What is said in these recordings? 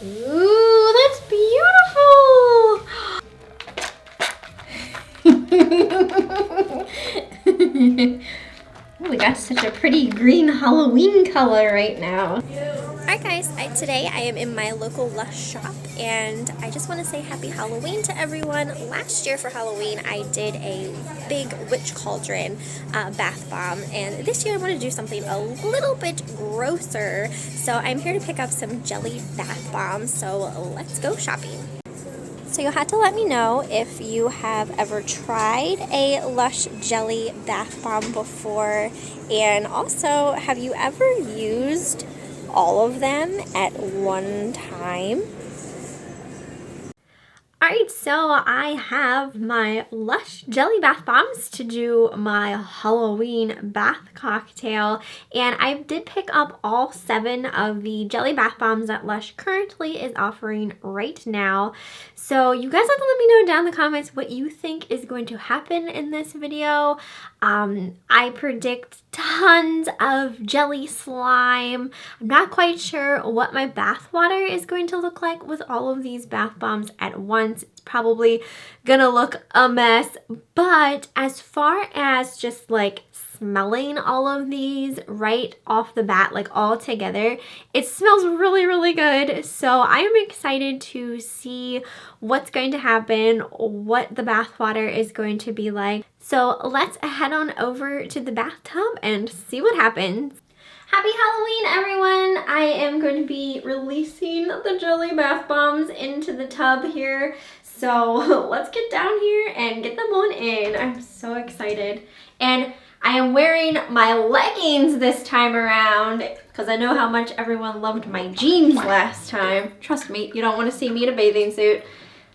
Ooh, that's beautiful! Oh, we got such a pretty green Halloween color right now. Alright guys, today I am in my local Lush shop and I just want to say happy Halloween to everyone. Last year for Halloween I did a big witch cauldron bath bomb, and this year I want to do something a little bit grosser. So I'm here to pick up some jelly bath bombs, so let's go shopping. So you'll have to let me know if you have ever tried a Lush Jelly Bath Bomb before, and also have you ever used all of them at one time? Alright, so I have my Lush Jelly Bath Bombs to do my Halloween bath cocktail, and I did pick up all 7 of the Jelly Bath Bombs that Lush currently is offering right now. So you guys have to let me know down in the comments what you think is going to happen in this video. I predict tons of jelly slime. I'm not quite sure what my bath water is going to look like with all of these bath bombs at once. It's probably gonna look a mess, but as far as just like smelling all of these right off the bat, like all together, it smells really, really good. So I am excited to see what's going to happen, what the bath water is going to be like. So let's head on over to the bathtub and see what happens. Happy Halloween, everyone! I am going to be releasing the jelly bath bombs into the tub here. So let's get down here and get them on in. I'm so excited. And I am wearing my leggings this time around because I know how much everyone loved my jeans last time. Trust me, you don't want to see me in a bathing suit.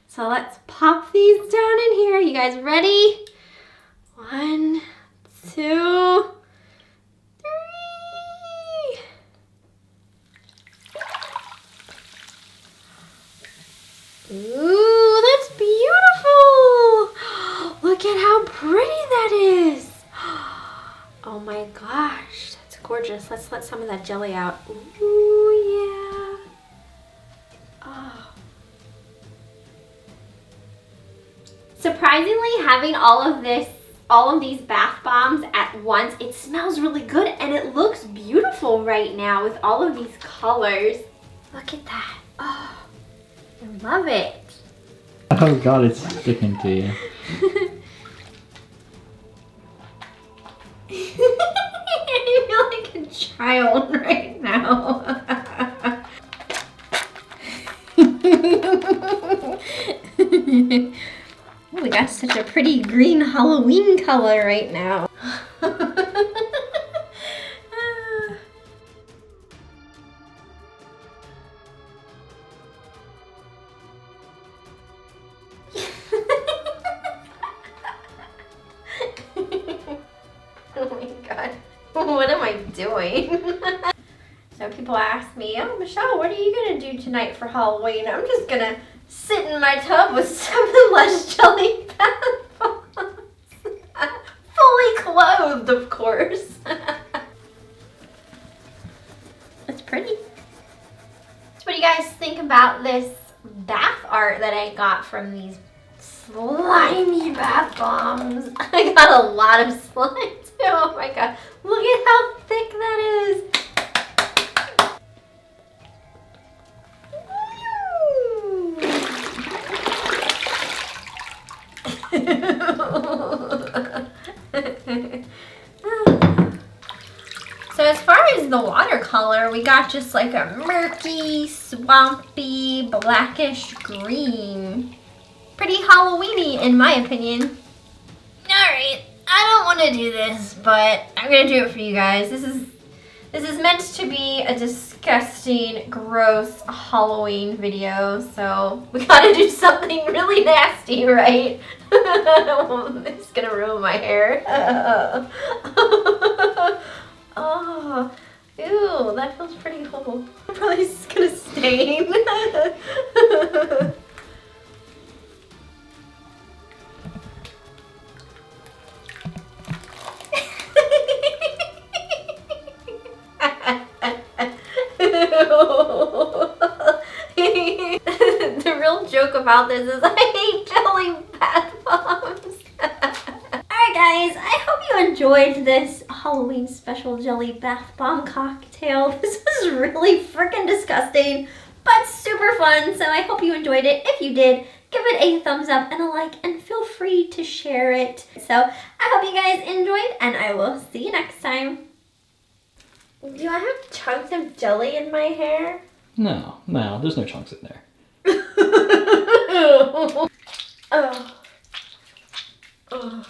So let's pop these down in here. You guys ready? 1, 2, 3. Ooh, that's beautiful! Look at how pretty that is! Oh my gosh, that's gorgeous. Let's let some of that jelly out. Ooh, yeah. Oh. Surprisingly, having all of these bath bombs at once, it smells really good and it looks beautiful right now with all of these colors. Look at that. Oh, I love it. Oh god, it's sticking to you. I feel like a child right now. Oh, we got such a pretty green Halloween color right now. Oh my god, what am I doing? So people ask me, oh Michelle, what are you gonna do tonight for Halloween? I'm just gonna sit in my tub with some Lush Jelly Bath Bombs. Fully clothed, of course. It's pretty. So what do you guys think about this bath art that I got from these slimy bath bombs? I got a lot of slime too. Oh my god. Look at how thick that is. So as far as the watercolor, we got just like a murky, swampy, blackish green. Pretty Halloween-y in my opinion. Alright, I don't want to do this, but I'm gonna do it for you guys. This is meant to be a disgusting, gross Halloween video, so we gotta do something really nasty, right? It's gonna ruin my hair. Oh, ew, that feels pretty cool. I'm probably just gonna stain. about this is I hate jelly bath bombs. Alright guys, I hope you enjoyed this Halloween special jelly bath bomb cocktail. This was really freaking disgusting, but super fun, so I hope you enjoyed it. If you did, give it a thumbs up and a like, and feel free to share it. So I hope you guys enjoyed, and I will see you next time. Do I have chunks of jelly in my hair? No, there's no chunks in there. Oh. Oh.